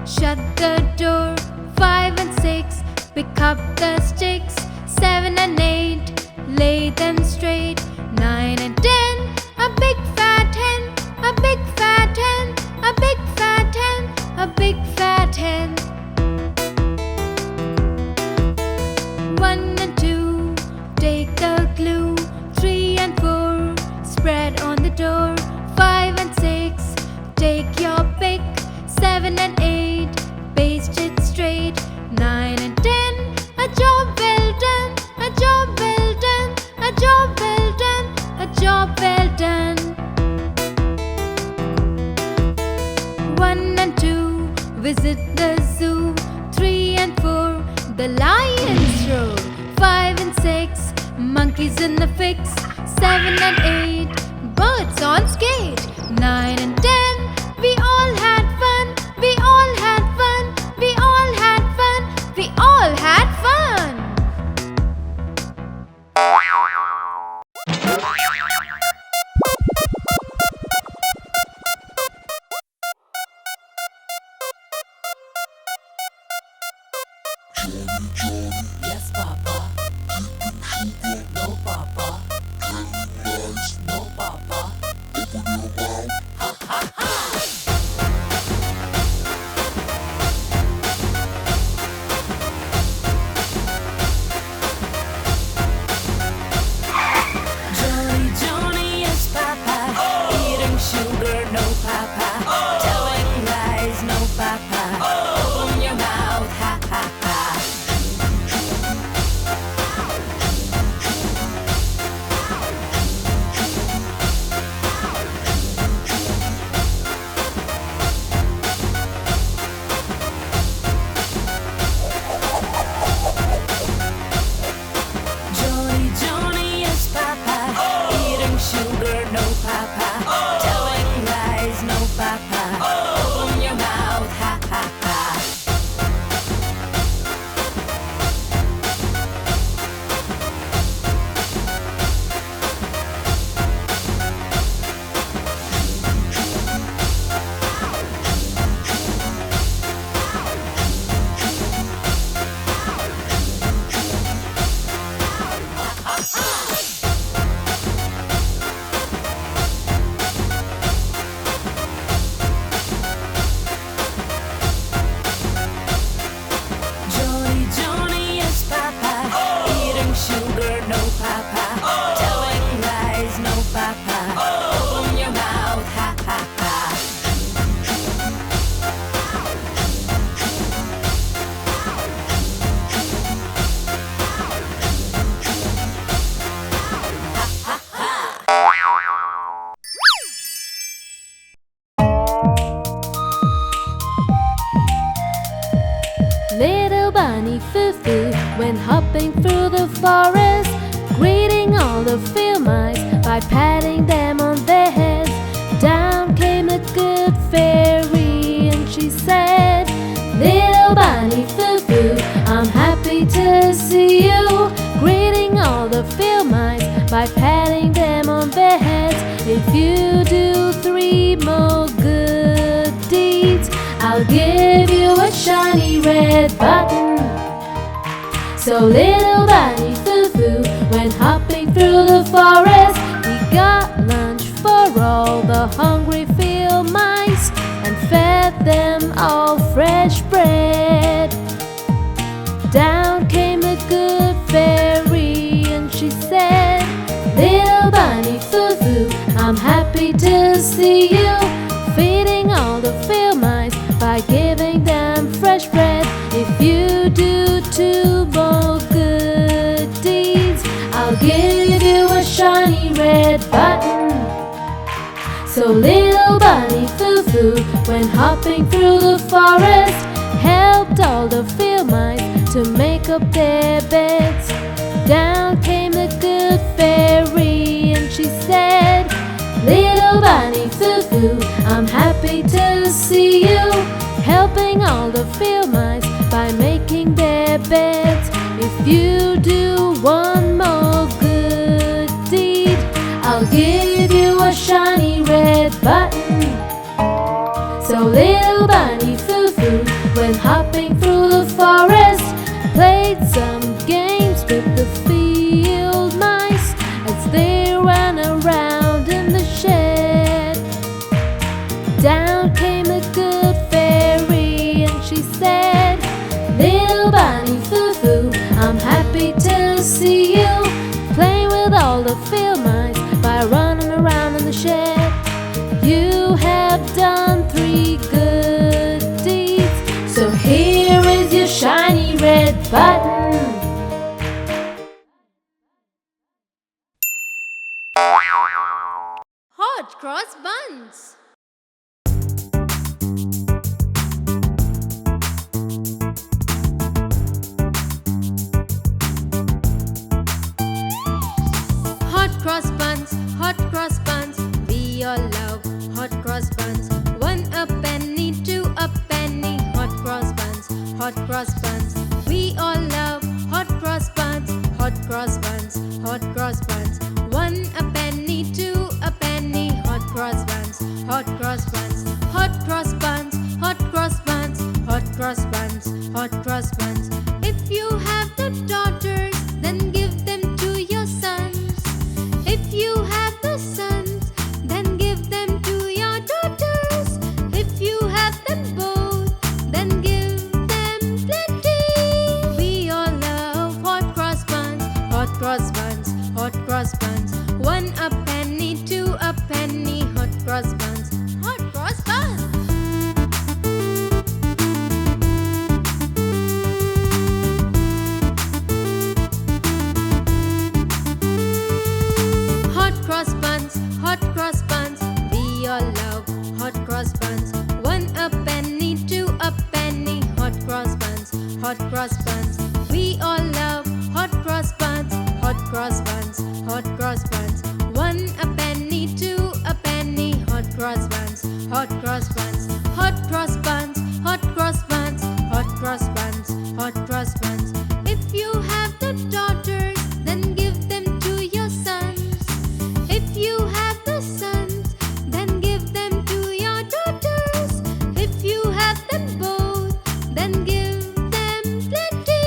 Shut the door. 5 and 6, pick up the sticks. 7 and 8, lay them straight. 9 and 10, a big fat hen, a big fat hen, a big fat hen, a big fat hen. 1 and 2, take the glue. 3 and 4, spread on the door. 5 and 6, take your pick. 7 and 8, paste it straight. 9 and 10, a job well done, a job well done, a job well done, a job well done. 1 and 2, visit the zoo. 3 and 4, the lions roar. 5 and 6, monkeys in the fix. 7 and 8, birds on skate. 9 and 10, we all had fun, we all had fun, we all had fun, we all had fun. Yes, Papa. No, Papa. No, Papa. Ha ha ha! Jhony, yes, Papa. Eating sugar, no, Papa. Telling lies, no, Papa. Open your mouth, ha ha ha. Jhony, yes, Papa. Eating sugar, no, Papa. Telling lies, no, Papa. Open your mouth, ha ha ha. Jhony, yes, Papa. Eating sugar, no, Papa. Telling lies, no, Papa. Open your mouth, ha ha ha. Little bunny Foo-Foo went hopping through the forest, greeting all the field mice by patting them on their heads. Down came the good fairy and she said, Little bunny Foo-Foo, I'm happy to see you, greeting all the field mice by patting them on their heads. If you do 3 more good deeds, I'll give you a shiny red button. So little bunny Foo-Foo went hopping through the forest. He got lunch for all the hungry field mice and fed them all fresh bread. Down came the good fairy and she said, Little bunny Foo-Foo, I'm happy to see you, feeding all the field mice by giving them fresh bread. If you do 2 more good deeds, I'll give you a shiny red button. So little bunny Foo-Foo went hopping through the forest, helped all the field mice to make up their beds. Down came the good fairy and she said, Little bunny Foo-Foo, I'm happy to see you, helping all the field mice by making their beds. If you do 1 more good deed, I'll give you a shiny red button. So little bunny Foo-Foo went hopping through the forest, played some games with the field mice as they ran around in the shed. Down came a good fairy and she said, "Little bunny foo-foo, I'm happy to see you playing with all the field mice by running around in the shed. You have done 3 good deeds, so here is your shiny red button." Hot cross buns. Hot cross buns, we all love hot cross buns. 1 a penny, 2 a penny, hot cross buns, we all love hot cross buns, hot cross buns, hot cross buns. 1 a penny, 2 a penny, hot cross buns, hot cross buns, hot cross buns, hot cross buns, hot cross buns, hot cross buns. If you have the daughters, then give them to your sons. If you have the sons, then give them to your daughters. If you have them both, then give them plenty. We all love hot cross buns, hot cross buns, hot cross buns. 1 a penny, 2 a penny, hot cross buns, hot cross buns. Hot cross buns, we all love hot cross buns. 1 a penny, 2 a penny, hot cross buns, hot cross buns. We all love hot cross buns, hot cross buns, hot cross buns. 1 a penny, 2 a penny, hot cross buns, hot cross buns, hot cross buns, hot cross buns, hot cross buns, hot cross buns. If you have the daughters, then give them to your sons. If you have the sons, then give them to your daughters. If you have them both, then give them plenty.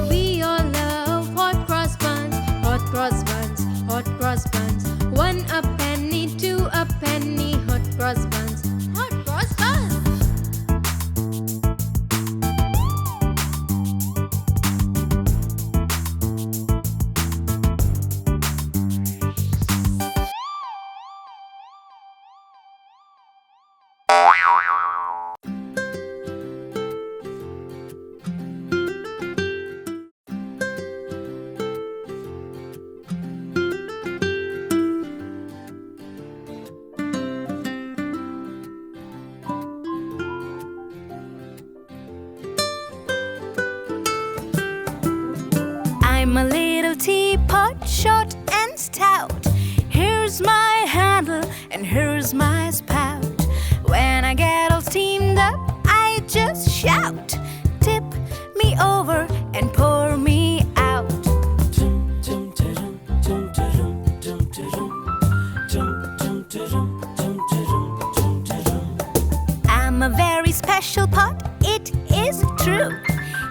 We all love hot cross buns, hot cross buns, hot cross buns. 1 a penny, 2 a penny, hot cross buns, hot cross buns. I'm a little teapot, short and stout. Here's my handle and here's my spout. When I get all steamed up, I just shout. Tip me over and pour me out. I'm a very special pot, it is true.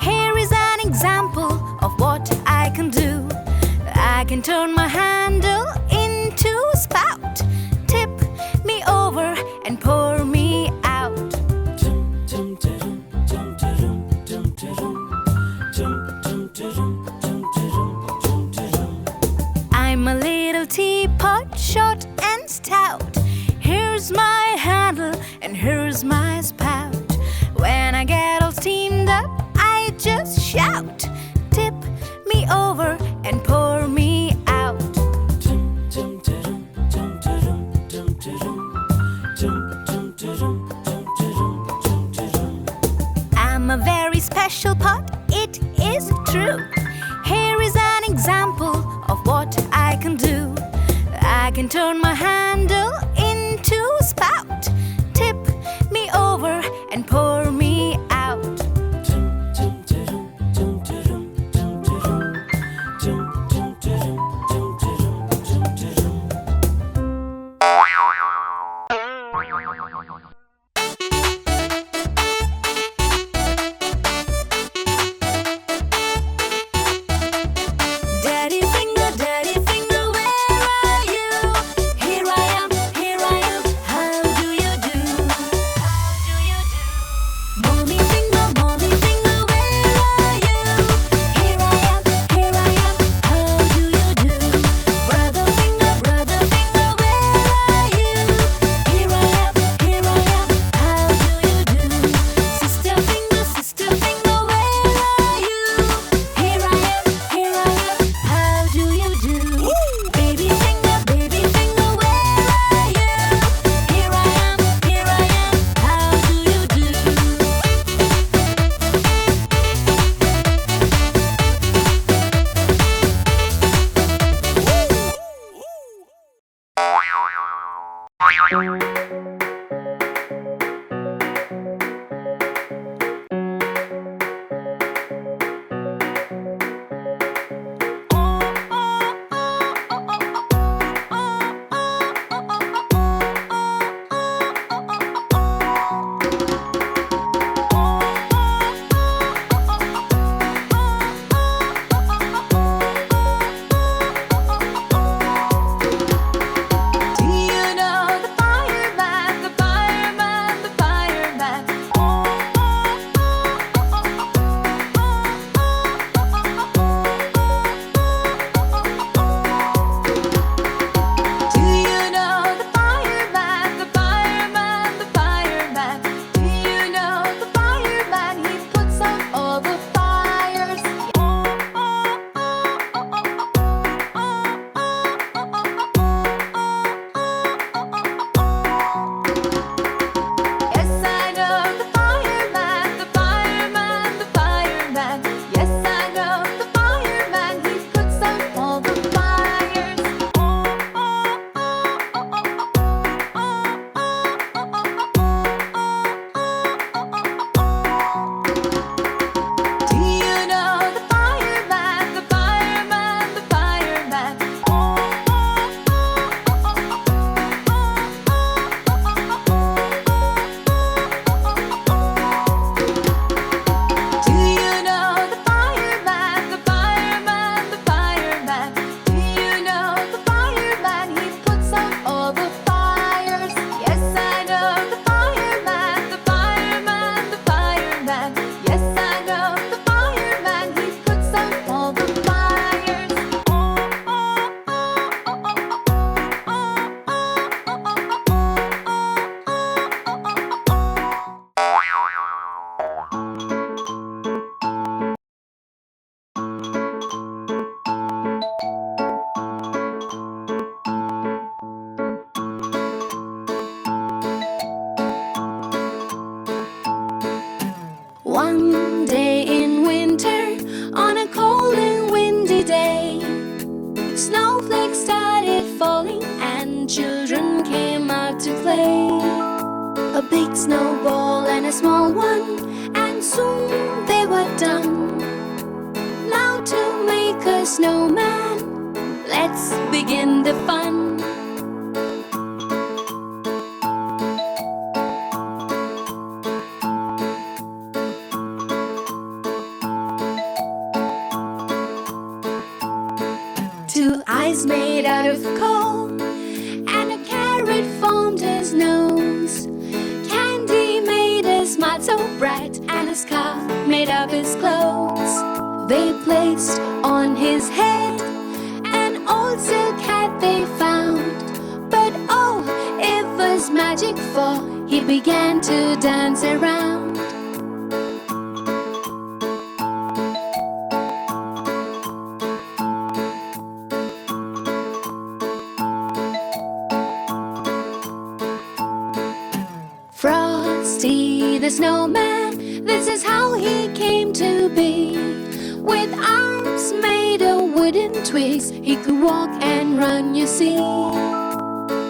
Here is an example of what I can do. I can turn my handle into a spout. Tip me over and pour me out. I'm a little teapot, short and stout. Here's my handle and here's my spout. When I get all steamed up, I just shout. Tip me over and pour me out. I'm a very special pot, it is true. Here is an example of what I can do. I can turn my handle into a spout. Tip me over and pour me out. One day in winter, on a cold and windy day, snowflakes started falling and children came out to play. A big snowball and a small one, and soon they were done. Now to make a snowman, let's begin the fun. Two eyes made out of coal, and a carrot formed his nose. Candy made his smile so bright, and a scarf made of his clothes. They placed on his head an old silk hat they found, but oh, it was magic, for he began to dance around. Frosty the snowman, this is how he came to be. With arms made of wooden twigs, he could walk and run, you see.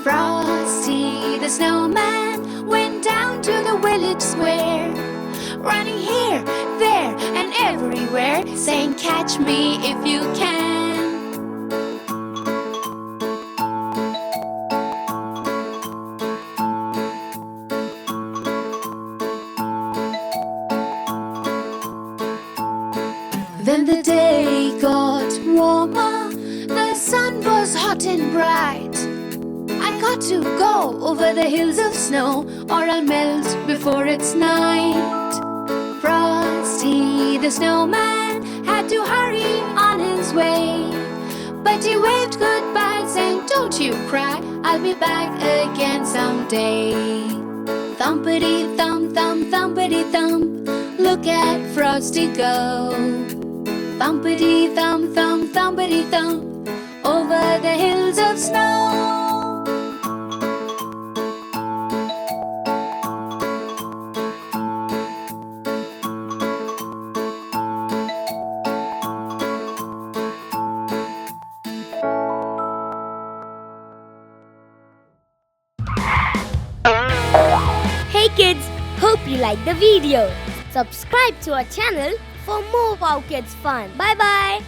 Frosty the snowman went down to the village square, running here, there, and everywhere, saying, "Catch me if you can." Then the day got warmer, the sun was hot and bright. I got to go over the hills of snow, or I'll melt before it's night. Frosty the snowman had to hurry on his way, but he waved goodbye, saying, "Don't you cry, I'll be back again someday." Thumpity thump, thump, thumpity thump, look at Frosty go. Thumpity thump, thump, thumpity thump, over the hills of snow. Hey kids, hope you like the video. Subscribe to our channel for more Wowkidz fun. Bye bye.